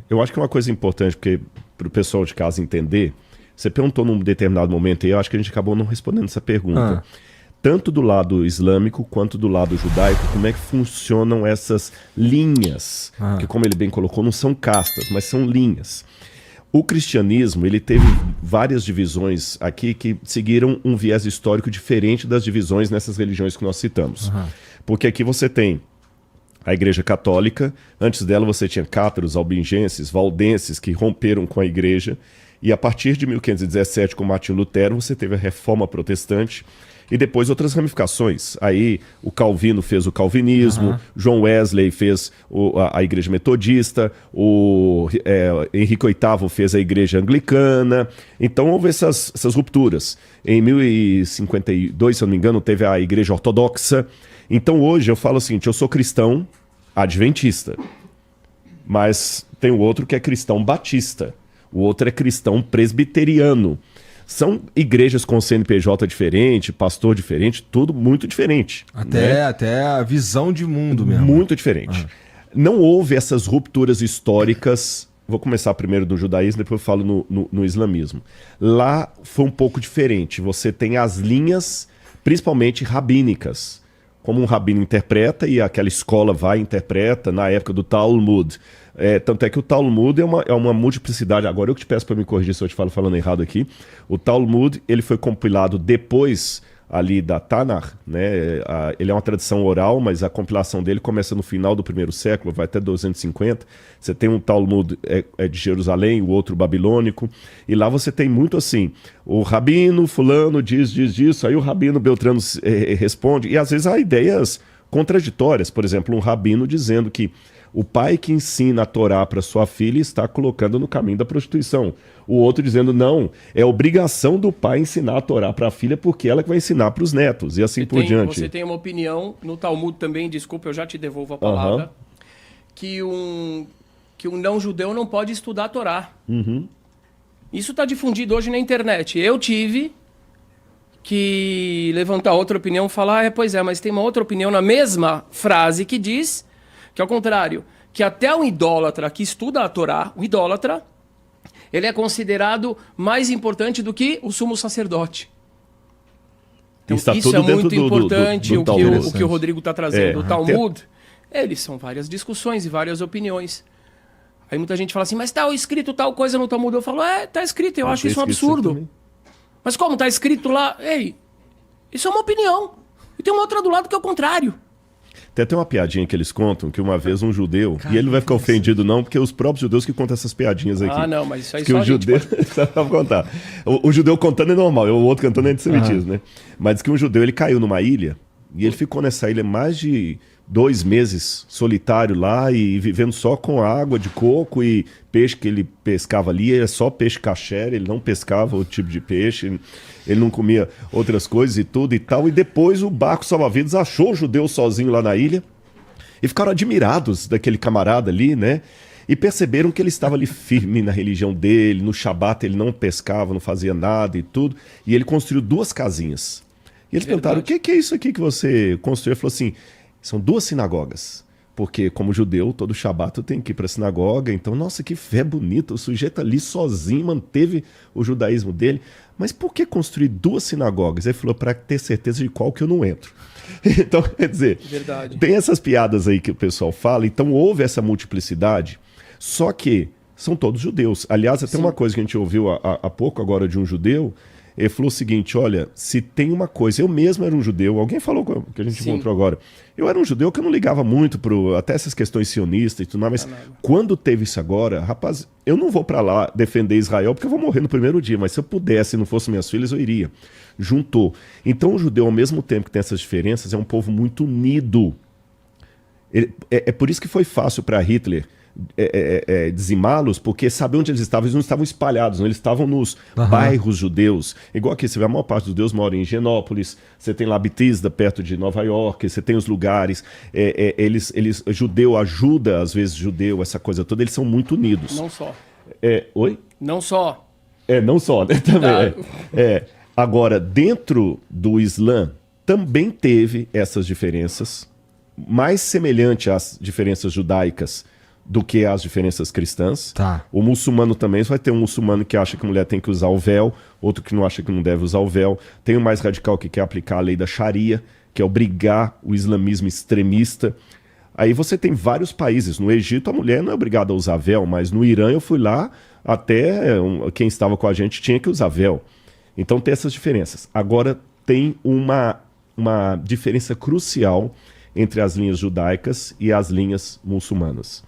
Eu acho que é uma coisa importante, porque para o pessoal de casa entender, você perguntou num determinado momento, e eu acho que a gente acabou não respondendo essa pergunta. Tanto do lado islâmico quanto do lado judaico, como é que funcionam essas linhas? Que, como ele bem colocou, não são castas, mas são linhas. O cristianismo, ele teve várias divisões aqui que seguiram um viés histórico diferente das divisões nessas religiões que nós citamos. Porque aqui você tem a Igreja Católica, antes dela você tinha cátaros, albingenses, valdenses que romperam com a Igreja, e a partir de 1517, com Martinho Lutero, você teve a Reforma Protestante, e depois outras ramificações. Aí o Calvino fez o calvinismo, John Wesley fez a Igreja Metodista, o Henrique VIII fez a Igreja Anglicana. Então houve essas rupturas. Em 1052, se eu não me engano, teve a Igreja Ortodoxa. Então hoje eu falo o seguinte, eu sou cristão adventista, mas tem o outro que é cristão batista, o outro é cristão presbiteriano. São igrejas com CNPJ diferente, pastor diferente, tudo muito diferente. Até a visão de mundo mesmo. Muito diferente. Não houve essas rupturas históricas. Vou começar primeiro do judaísmo, depois eu falo no islamismo. Lá foi um pouco diferente. Você tem as linhas, principalmente rabínicas. Como um rabino interpreta e aquela escola vai e interpreta, na época do Talmud. Tanto é que o Talmud é uma multiplicidade. Agora eu que te peço para me corrigir se eu te falando errado aqui. O Talmud ele foi compilado depois ali da Tanakh, né? Ele é uma tradição oral, mas a compilação dele começa no final do primeiro século, vai até 250. Você tem um Talmud de Jerusalém, o outro babilônico, e lá você tem muito assim, o rabino fulano diz isso, aí o rabino Beltrano responde, e às vezes há ideias contraditórias. Por exemplo, um rabino dizendo que o pai que ensina a Torá para sua filha está colocando no caminho da prostituição. O outro dizendo, não, é obrigação do pai ensinar a Torá para a filha porque ela que vai ensinar para os netos, e assim por diante. Você tem uma opinião, no Talmud também, desculpa, eu já te devolvo a palavra, que um não-judeu não pode estudar a Torá. Isso está difundido hoje na internet. Eu tive que levantar outra opinião e falar, pois é, mas tem uma outra opinião na mesma frase que diz... que ao contrário, que até um idólatra que estuda a Torá, o idólatra, ele é considerado mais importante do que o sumo sacerdote. Então, isso é muito importante, o que o Rodrigo está trazendo. O Talmud, eles são várias discussões e várias opiniões. Aí muita gente fala assim, mas está escrito tal coisa no Talmud. Eu falo, está escrito, eu acho isso um absurdo. Mas como está escrito lá? Ei, isso é uma opinião. E tem uma outra do lado que é o contrário. Tem até uma piadinha que eles contam, que uma vez um judeu, e ele não vai ficar ofendido não, porque é os próprios judeus que contam essas piadinhas aqui. Não, mas isso aí que só o judeu... Vou contar. O judeu contando é normal, o outro cantando é antissemitismo, né? Mas diz que um judeu, ele caiu numa ilha, e ele ficou nessa ilha mais de 2 meses solitário lá, e vivendo só com água de coco e peixe que ele pescava ali, era só peixe kasher, ele não pescava outro tipo de peixe, ele não comia outras coisas e tudo e tal, e depois o barco salva-vidas achou o judeu sozinho lá na ilha, e ficaram admirados daquele camarada ali, né? E perceberam que ele estava ali firme na religião dele, no Shabat ele não pescava, não fazia nada e tudo, e ele construiu 2 casinhas. E eles perguntaram, o que é isso aqui que você construiu? Ele falou assim, são 2 sinagogas. Porque, como judeu, todo Shabat eu tenho que ir para a sinagoga. Então, nossa, que fé bonita. O sujeito ali sozinho manteve o judaísmo dele. Mas por que construir 2 sinagogas? Ele falou, para ter certeza de qual que eu não entro. Então, quer dizer, tem essas piadas aí que o pessoal fala. Então, houve essa multiplicidade. Só que são todos judeus. Aliás, até uma coisa que a gente ouviu há pouco agora de um judeu. Ele falou o seguinte, olha, se tem uma coisa, eu mesmo era um judeu, alguém falou que a gente encontrou agora, eu era um judeu que eu não ligava muito até essas questões sionistas e tudo mais, mas quando teve isso agora, rapaz, eu não vou para lá defender Israel porque eu vou morrer no primeiro dia, mas se eu pudesse e não fosse minhas filhas, eu iria. Juntou. Então o judeu, ao mesmo tempo que tem essas diferenças, é um povo muito unido. É por isso que foi fácil para Hitler dizimá-los, porque saber onde eles não estavam espalhados, não, eles estavam nos bairros judeus, igual aqui, você vê, a maior parte dos judeus mora em Higienópolis, você tem lá Bethesda, perto de Nova York, você tem os lugares, judeu ajuda, às vezes judeu, essa coisa toda, eles são muito unidos. Não só. Oi? Não só. Não só, né? Também. Agora, dentro do Islã, também teve essas diferenças, mais semelhante às diferenças judaicas do que as diferenças cristãs. Tá. O muçulmano também, você vai ter um muçulmano que acha que a mulher tem que usar o véu, outro que não acha que não deve usar o véu. Tem o mais radical que quer aplicar a lei da Sharia, que é obrigar o islamismo extremista. Aí você tem vários países. No Egito a mulher não é obrigada a usar véu, mas no Irã eu fui lá, até quem estava com a gente tinha que usar véu. Então tem essas diferenças. Agora tem uma diferença crucial entre as linhas judaicas e as linhas muçulmanas.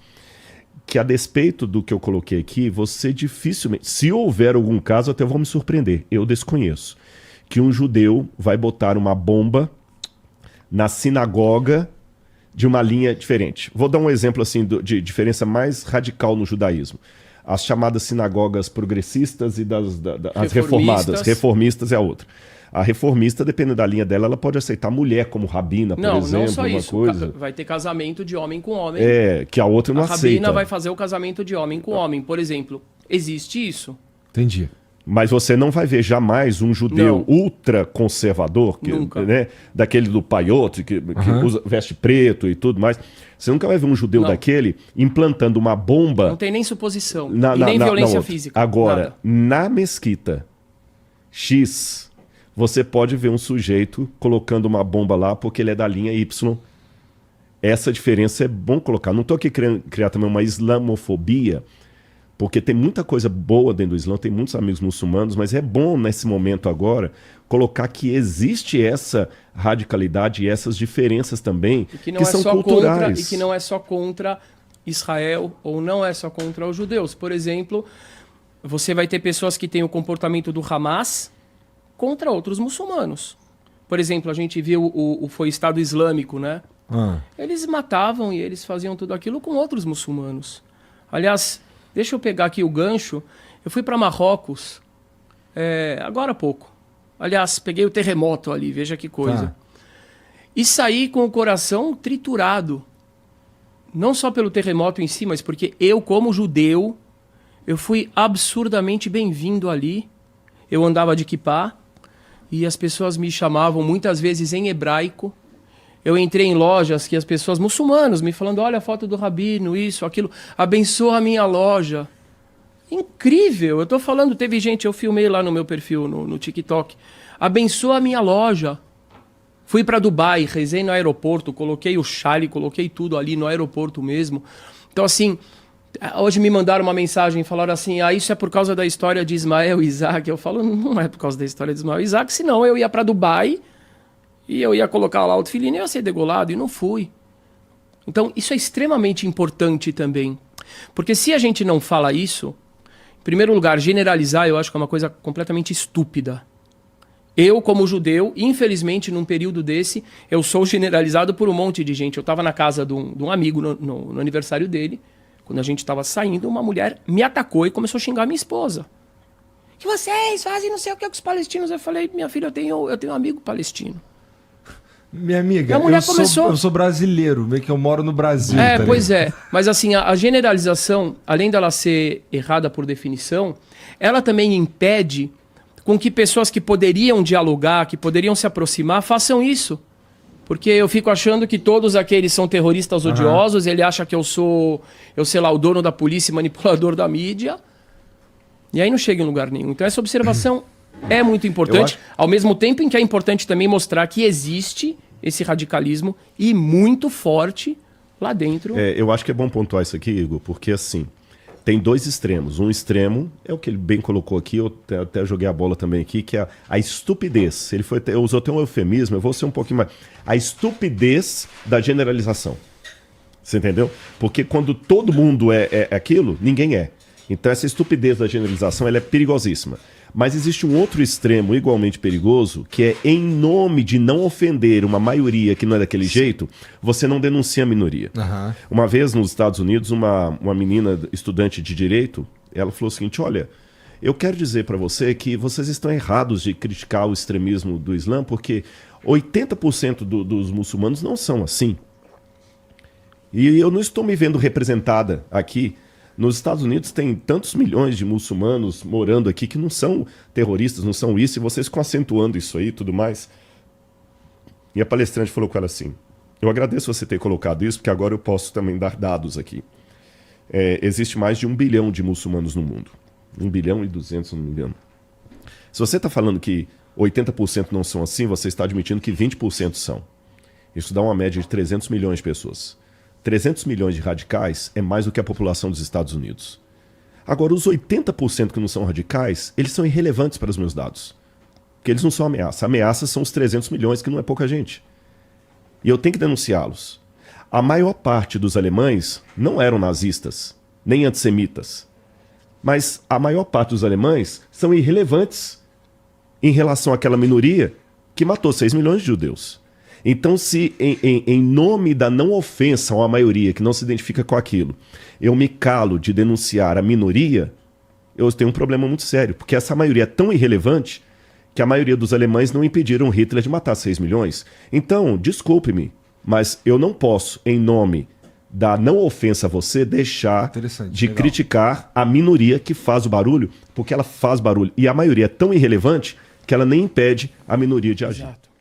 Que a despeito do que eu coloquei aqui, você dificilmente, se houver algum caso, até vou me surpreender, eu desconheço, que um judeu vai botar uma bomba na sinagoga de uma linha diferente. Vou dar um exemplo assim de diferença mais radical no judaísmo. As chamadas sinagogas progressistas e as reformadas. Reformistas é a outra. A reformista, dependendo da linha dela, ela pode aceitar mulher como rabina, por exemplo. Não só uma isso. coisa. Vai ter casamento de homem com homem. Que a outra não aceita. A rabina vai fazer o casamento de homem com homem. Por exemplo, existe isso? Entendi. Mas você não vai ver jamais um judeu ultraconservador, né, daquele do paiote, que veste preto e tudo mais. Você nunca vai ver um judeu daquele implantando uma bomba. Não tem nem suposição. E nem violência física. Agora, na mesquita X, você pode ver um sujeito colocando uma bomba lá porque ele é da linha Y. Essa diferença é bom colocar. Não estou aqui querendo criar também uma islamofobia, porque tem muita coisa boa dentro do Islã, tem muitos amigos muçulmanos, mas é bom nesse momento agora colocar que existe essa radicalidade e essas diferenças também, que são culturais. E que não é só contra Israel ou não é só contra os judeus. Por exemplo, você vai ter pessoas que têm o comportamento do Hamas contra outros muçulmanos. Por exemplo, a gente viu foi Estado Islâmico, né? Eles matavam e eles faziam tudo aquilo com outros muçulmanos. Aliás, deixa eu pegar aqui o gancho. Eu fui para Marrocos agora há pouco. Aliás, peguei o terremoto ali, veja que coisa. E saí com o coração triturado. Não só pelo terremoto em si, mas porque eu, como judeu, eu fui absurdamente bem-vindo ali. Eu andava de kippá e as pessoas me chamavam muitas vezes em hebraico. Eu entrei em lojas que as pessoas, muçulmanos, me falando, olha a foto do rabino, isso, aquilo, abençoa a minha loja. Incrível, eu tô falando, teve gente, eu filmei lá no meu perfil, no TikTok, abençoa a minha loja. Fui para Dubai, rezei no aeroporto, coloquei o chale, coloquei tudo ali no aeroporto mesmo. Então assim, hoje me mandaram uma mensagem e falaram assim, isso é por causa da história de Ismael e Isaac. Eu falo, não é por causa da história de Ismael e Isaac, senão eu ia para Dubai e eu ia colocar lá o tefilim e eu ia ser degolado, e não fui. Então, isso é extremamente importante também. Porque se a gente não fala isso, em primeiro lugar, generalizar eu acho que é uma coisa completamente estúpida. Eu, como judeu, infelizmente, num período desse, eu sou generalizado por um monte de gente. Eu estava na casa de um amigo no aniversário dele, quando a gente estava saindo, uma mulher me atacou e começou a xingar minha esposa. Que vocês fazem não sei o que com os palestinos. Eu falei, minha filha, eu tenho um amigo palestino. Minha amiga, eu sou brasileiro, meio que eu moro no Brasil. Pois é. Mas assim, a generalização, além dela ser errada por definição, ela também impede com que pessoas que poderiam dialogar, que poderiam se aproximar, façam isso. Porque eu fico achando que todos aqueles são terroristas odiosos, ele acha que eu sei lá, o dono da polícia e manipulador da mídia. E aí não chega em lugar nenhum. Então essa observação é muito importante, ao mesmo tempo em que é importante também mostrar que existe esse radicalismo e muito forte lá dentro. Eu acho que é bom pontuar isso aqui, Igor, porque assim, tem dois extremos. Um extremo é o que ele bem colocou aqui, eu até joguei a bola também aqui, que é a estupidez. Ele usou até um eufemismo, eu vou ser um pouquinho mais... A estupidez da generalização. Você entendeu? Porque quando todo mundo é aquilo, ninguém é. Então essa estupidez da generalização ela é perigosíssima. Mas existe um outro extremo igualmente perigoso, que é em nome de não ofender uma maioria que não é daquele jeito, você não denuncia a minoria. Uma vez nos Estados Unidos, uma menina estudante de direito, ela falou o seguinte, olha, eu quero dizer para você que vocês estão errados de criticar o extremismo do Islã, porque 80% dos muçulmanos não são assim. E eu não estou me vendo representada aqui. Nos Estados Unidos tem tantos milhões de muçulmanos morando aqui que não são terroristas, não são isso, e vocês ficam acentuando isso aí e tudo mais. E a palestrante falou com ela assim, eu agradeço você ter colocado isso, porque agora eu posso também dar dados aqui. existe mais de 1 bilhão de muçulmanos no mundo. 1 bilhão e 200, se não me engano. Se você está falando que 80% não são assim, você está admitindo que 20% são. Isso dá uma média de 300 milhões de pessoas. 300 milhões de radicais é mais do que a população dos Estados Unidos. Agora, os 80% que não são radicais, eles são irrelevantes para os meus dados. Porque eles não são ameaça. Ameaças são os 300 milhões, que não é pouca gente. E eu tenho que denunciá-los. A maior parte dos alemães não eram nazistas, nem antissemitas. Mas a maior parte dos alemães são irrelevantes em relação àquela minoria que matou 6 milhões de judeus. Então, se em nome da não ofensa a uma maioria que não se identifica com aquilo, eu me calo de denunciar a minoria, eu tenho um problema muito sério, porque essa maioria é tão irrelevante que a maioria dos alemães não impediram Hitler de matar 6 milhões. Então, desculpe-me, mas eu não posso, em nome da não ofensa a você, deixar de criticar a minoria que faz o barulho, porque ela faz barulho. E a maioria é tão irrelevante que ela nem impede a minoria de agir. Exato.